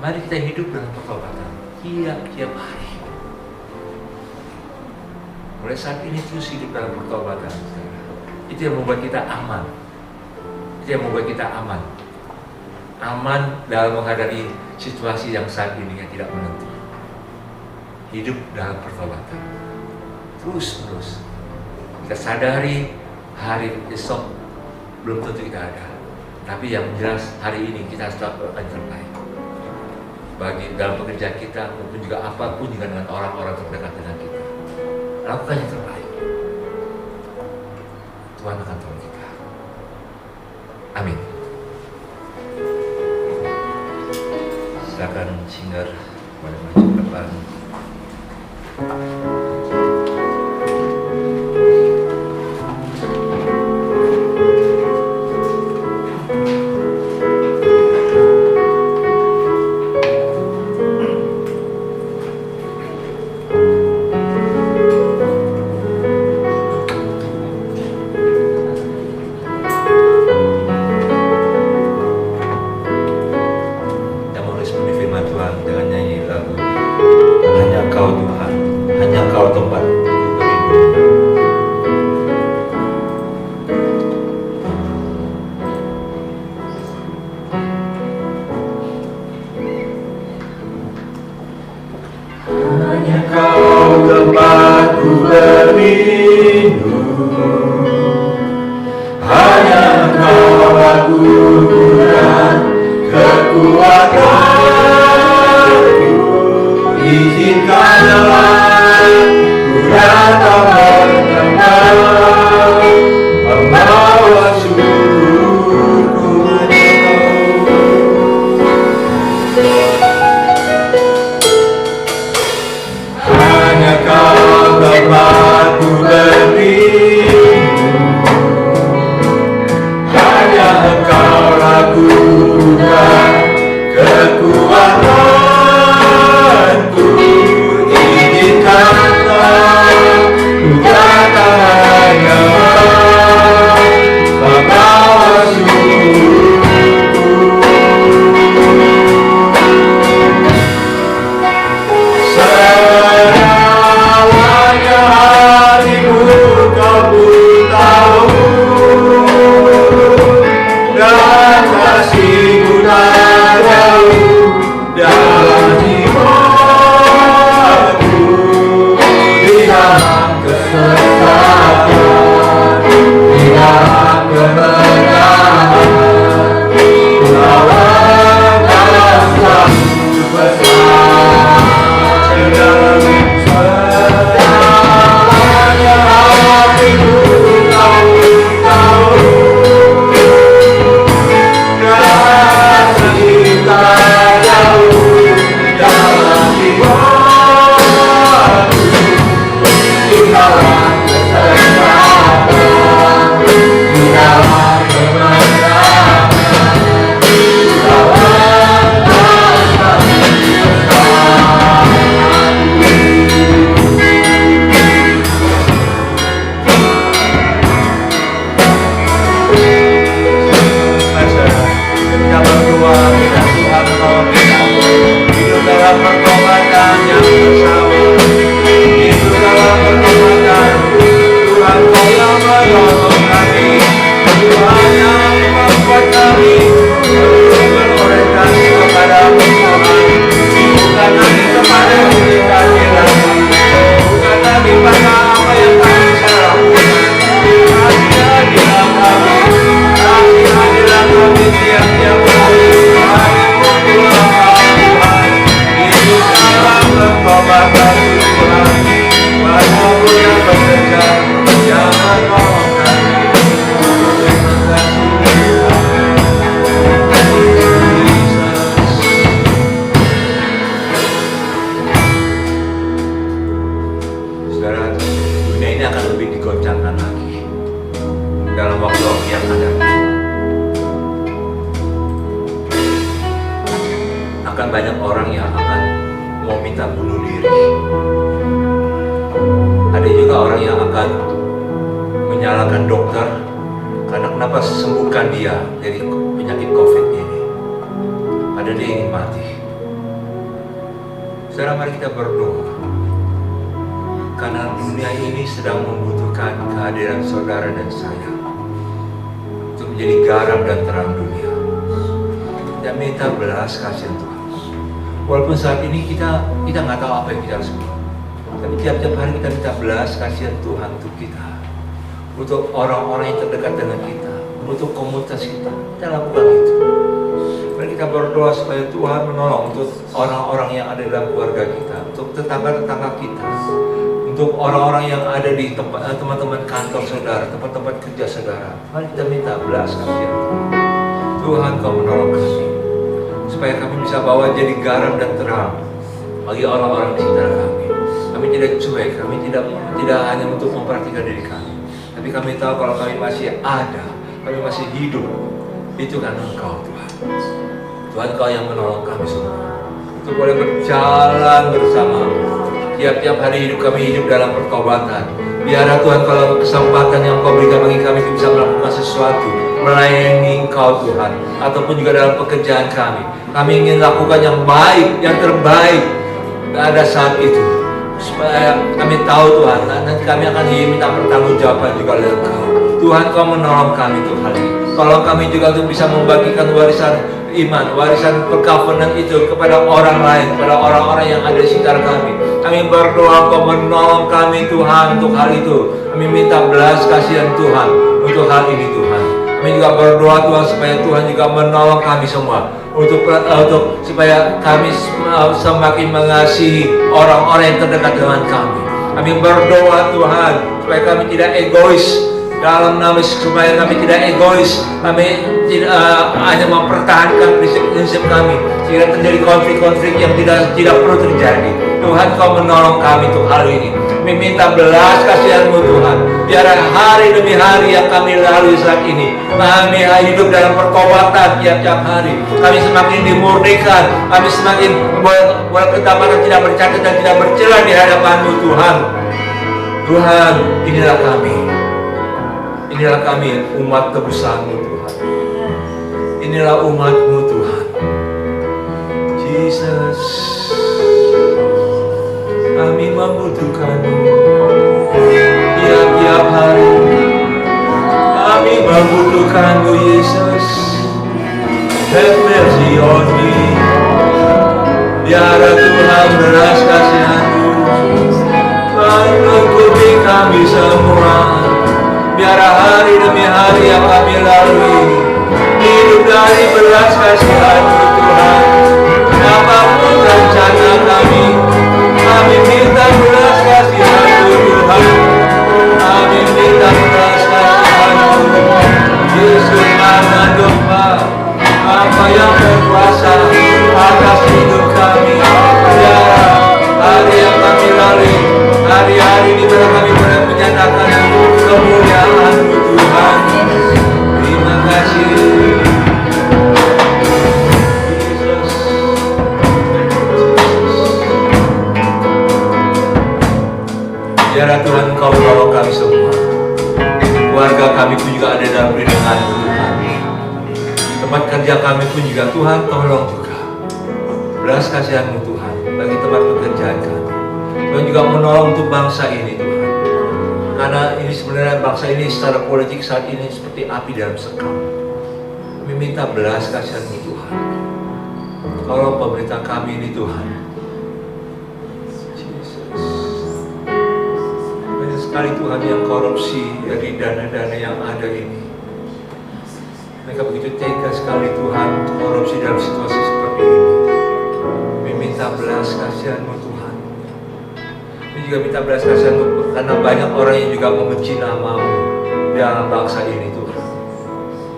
mari kita hidup dalam pertobatan tiap hari. Mulai saat ini terus hidup dalam pertobatan. Itu yang membuat kita aman. Itu yang membuat kita aman. Aman dalam menghadapi situasi yang saat ini yang tidak menentu. Hidup dalam pertobatan. Terus. Kita sadari hari esok belum tentu kita ada. Tapi yang jelas hari ini kita harus lakukan yang terbaik. Bagi dalam pekerjaan kita maupun juga apapun juga dengan orang-orang terdekat dengan kita. Lakukan yang terbaik. Tuhan akan tolong kita. Amin. Silakan singer boleh maju ke depan. Kekuatanku Akan banyak orang yang akan mau minta bunuh diri. Ada juga orang yang akan menyalahkan dokter karena kenapa sembuhkan dia dari penyakit COVID ini, padahal dia ingin mati. Saudara, mari kita berdoa, karena dunia ini sedang membutuhkan kehadiran saudara dan saya untuk menjadi garam dan terang dunia. Dan minta belas kasihan Tuhan. Walaupun saat ini kita nggak tahu apa yang kita harus buat, tapi tiap-tiap hari kita minta belas kasihan Tuhan untuk kita, untuk orang-orang yang terdekat dengan kita, untuk komunitas kita. Kita lakukan itu. Mari kita berdoa supaya Tuhan menolong untuk orang-orang yang ada dalam keluarga kita, untuk tetangga-tetangga kita, untuk orang-orang yang ada di tempat teman-teman kantor saudara, tempat-tempat kerja saudara. Mari kita minta belas kasihan Tuhan, Kau menolong kami, supaya kami bisa bawa jadi garam dan terang bagi orang-orang di sekitar kami. Kami tidak cuek, kami tidak hanya untuk memperhatikan diri kami, tapi kami tahu kalau kami masih ada, kami masih hidup, itu karena Engkau Tuhan. Tuhan, Kau yang menolong kami semua untuk boleh berjalan bersama. Tiap-tiap hari hidup kami hidup dalam pertobatan. Biarlah Tuhan, kalau kesempatan yang Kau berikan bagi kami bisa melakukan sesuatu, melayani Engkau Tuhan, ataupun juga dalam pekerjaan kami ingin lakukan yang baik, yang terbaik pada saat itu, supaya kami tahu Tuhan, nanti kami akan diminta pertanggungjawaban juga oleh Engkau. Tuhan, Kau menolong kami Tuhan. Kalau kami juga untuk bisa membagikan warisan iman, warisan percovenant itu kepada orang lain, kepada orang-orang yang ada di sekitar kami. Kami berdoa Kau menolong kami Tuhan untuk hal itu. Kami minta belas kasihan Tuhan untuk hal ini Tuhan. Kami juga berdoa Tuhan supaya Tuhan juga menolong kami semua untuk supaya kami semakin mengasihi orang-orang yang terdekat dengan kami. Kami berdoa Tuhan supaya kami tidak egois dalam nama, supaya kami tidak egois, kami tidak hanya mempertahankan prinsip-prinsip kami sehingga terjadi konflik-konflik yang tidak perlu terjadi. Tuhan, Kau menolong kami untuk hal ini. Kami minta belas kasihan-Mu Tuhan. Biar hari demi hari yang kami lalui saat ini, kami hidup dalam pertobatan tiap-tiap hari. Kami semakin dimurnikan, kami semakin berketabahan, tidak bercacat dan tidak bercela di hadapan-Mu Tuhan. Tuhan, inilah kami. Inilah kami, umat tebusan-Mu Tuhan. Inilah umat-Mu Tuhan. Jesus, kami membutuhkan-Mu tiap-tiap hari. Kami membutuhkan-Mu, Yesus. Have mercy on me. Biar Tuhan belas kasihan-Mu menutupi kami semua. Biar hari demi hari yang kami lalui hidup dari belas kasihan-Mu Tuhan. Apapun rencana kami minta belas kasihan-Mu Tuhan. Kami minta belas kasihan-Mu. Yesus, karena doa apa yang berkuasa atas hidup kami. Biar hari yang kami lalui, hari-hari di mana kami boleh menyatakan kemuliaan-Mu Tuhan. Terima kasih Yesus. Biarlah Tuhan Kau menolong kami semua. Keluarga kami pun juga ada dalam perlindungan-Mu Tuhan. Tempat kerja kami pun juga Tuhan tolong juga. Belas kasihan-Mu Tuhan bagi tempat pekerjaan kami. Tuhan juga menolong untuk bangsa ini Tuhan. Karena ini sebenarnya bangsa ini secara politik saat ini seperti api dalam sekam. Kami minta belas kasihan-Mu Tuhan. Tolong pemerintah kami ini Tuhan. Jesus. Banyak sekali Tuhan yang korupsi dari dana-dana yang ada ini. Mereka begitu tega sekali Tuhan untuk korupsi dalam situasi seperti ini. Kami minta belas kasihan-Mu Tuhan. Kami juga minta belas kasihan-Mu karena banyak orang yang juga membenci nama-Mu dalam bangsa ini Tuhan.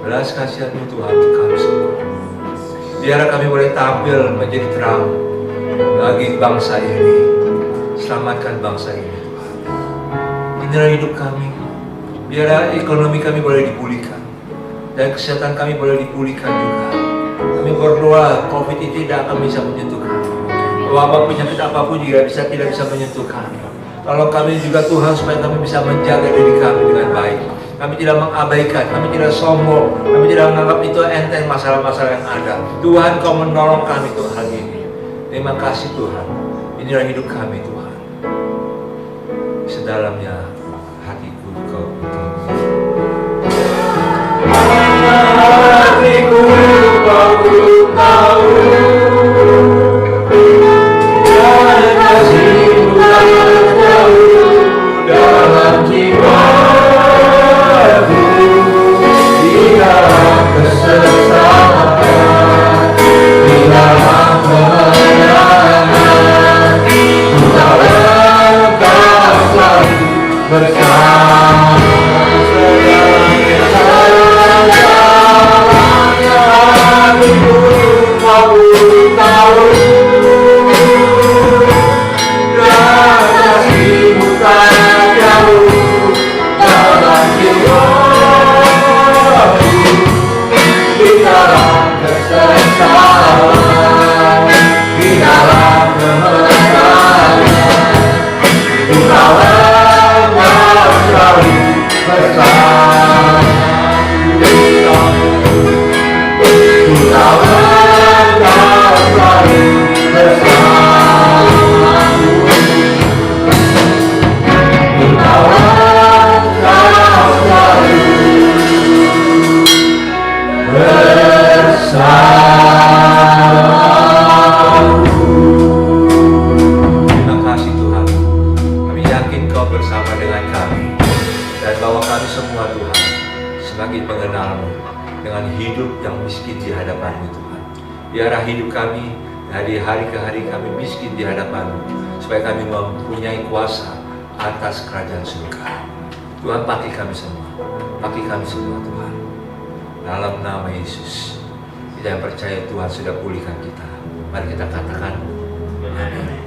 Belas kasihan-Mu Tuhan untuk kami semua. Biar kami boleh tampil menjadi terang bagi bangsa ini. Selamatkan bangsa ini Tuhan. Inilah hidup kami. Biar ekonomi kami boleh dipulihkan dan kesehatan kami boleh dipulihkan juga. Kami Kami berdoa COVID itu tidak akan bisa menyentuh kami. Wabah penyakit apapun juga tidak bisa menyentuh kami. Tolong kami juga Tuhan supaya kami bisa menjaga diri kami dengan baik. Kami tidak mengabaikan, kami tidak sombong, kami tidak menganggap itu enteng masalah-masalah yang ada. Tuhan, Kau menolong kami Tuhan hari ini. Terima kasih Tuhan. Inilah hidup kami Tuhan. Sedalamnya hatiku Kau hatiku Kau tahu. Dalam jiwaku, di dalam kesesakan, di dalam kemenangan, Engkau selalu bersama. Segalanya hatiku aku tahu. Biarlah hidup kami dari hari ke hari kami miskin di hadapan-Mu, supaya kami mempunyai kuasa atas kerajaan surga. Tuhan, pakai kami semua Tuhan. Dalam nama Yesus, kita yang percaya Tuhan sudah pulihkan kita. Mari kita katakan amin.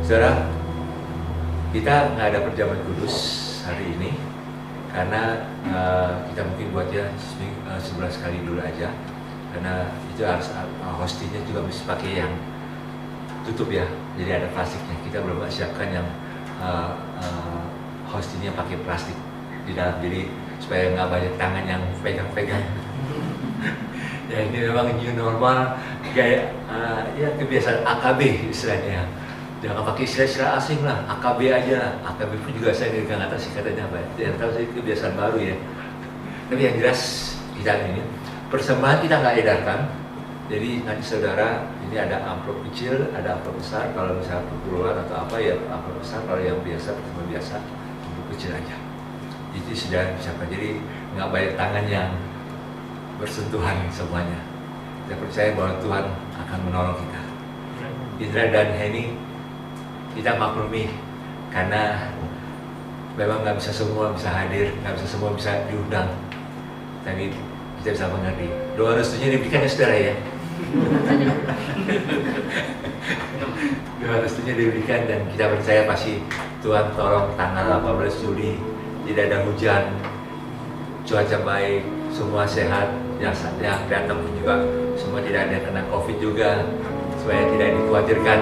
Saudara, kita nggak ada perjamuan kudus hari ini karena kita mungkin buatnya 11 kali dulu aja. Karena itu harus hostingnya juga mesti pakai yang tutup ya, jadi ada plastiknya. Kita belum siapkan yang hostingnya pakai plastik di dalam, jadi supaya nggak banyak tangan yang pegang-pegang. Ya ini memang new normal, kayak ya kebiasaan AKB istilahnya. Jangan pakai istilah asing lah, AKB aja lah. AKB pun juga saya nggak tahu singkatannya apa. Yang tahu sih kebiasaan baru ya. Tapi yang jelas kita ini persembahan kita nggak edarkan. Jadi nanti saudara, ini ada amplop kecil, ada amplop besar. Kalau misalnya perpuluhan atau apa ya amplop besar. Kalau yang biasa, persembahan biasa, amplop kecil aja. Itu sudah disiapkan. Jadi nggak banyak tangan yang bersentuhan semuanya. Saya percaya bahwa Tuhan akan menolong kita. Indra dan Henny, kita maklumi karena memang nggak bisa semua bisa hadir, nggak bisa semua bisa diundang. Tapi kita bisa mengerti. Doa restunya diberikan ya saudara ya. Doa restunya diberikan dan kita percaya pasti Tuhan tolong tanggal 18 Juli tidak ada hujan, cuaca baik, semua sehat, yang datang pun juga semua tidak ada yang kena COVID juga, supaya tidak dikhawatirkan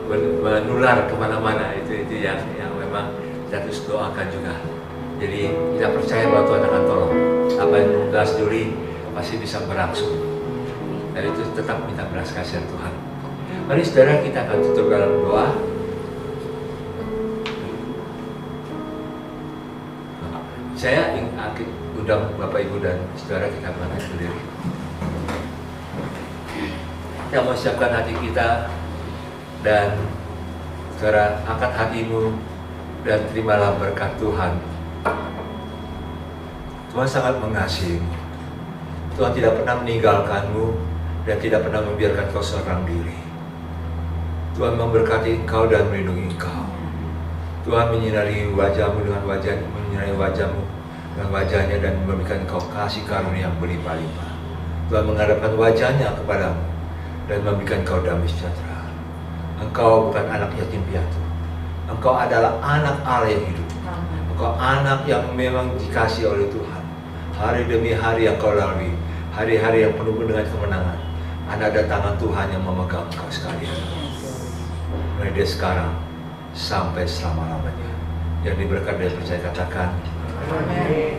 menular kemana-mana. Itu yang memang kita terus doakan juga. Jadi kita percaya bahwa Tuhan akan tolong. 18 Juli pasti bisa berlangsung. Dan itu tetap minta belas kasihan Tuhan. Mari saudara, kita akan tutup dalam doa. Saya ingin undang Bapak Ibu dan saudara kita bangkit berdiri. Kita mau siapkan hati kita dan saudara angkat hatimu dan terimalah berkat Tuhan. Tuhan sangat mengasihimu. Tuhan tidak pernah meninggalkanmu dan tidak pernah membiarkan kau seorang diri. Tuhan memberkati engkau dan melindungi engkau. Tuhan menyinari wajahmu dengan wajahnya, menyinari wajahmu dengan wajahnya dan memberikan engkau kasih karunia yang berlimpah-limpah. Tuhan menghadapkan wajahnya kepadamu dan memberikan engkau damai sejahtera. Engkau bukan anak yatim piatu. Engkau adalah anak Allah yang hidup. Engkau anak yang memang dikasih oleh Tuhan. Hari demi hari yang kau lalui, hari-hari yang penuh dengan kemenangan. Ada tangan Tuhan yang memegang engkau sekalian. Mulai dari sekarang sampai selama-lamanya. Yang diberkati dan percaya katakan. Amin.